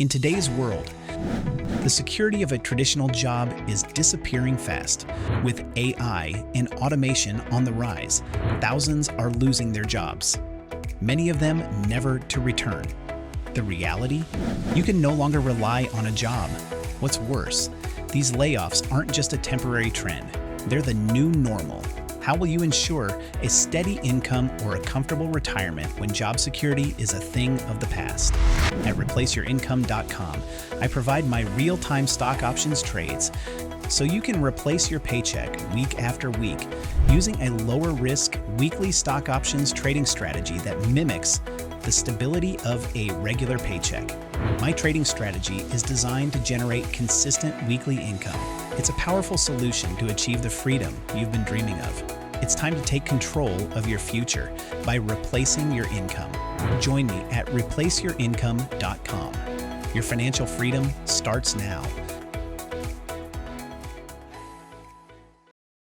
In today's world, the security of a traditional job is disappearing fast. With AI and automation on the rise, thousands are losing their jobs, many of them never to return. The reality? You can no longer rely on a job. What's worse, these layoffs aren't just a temporary trend, they're the new normal. How will you ensure a steady income or a comfortable retirement when job security is a thing of the past? At ReplaceYourIncome.com, I provide my real-time stock options trades so you can replace your paycheck week after week using a lower-risk weekly stock options trading strategy that mimics the stability of a regular paycheck. My trading strategy is designed to generate consistent weekly income. It's a powerful solution to achieve the freedom you've been dreaming of. It's time to take control of your future by replacing your income. Join me at ReplaceYourIncome.com. Your financial freedom starts now.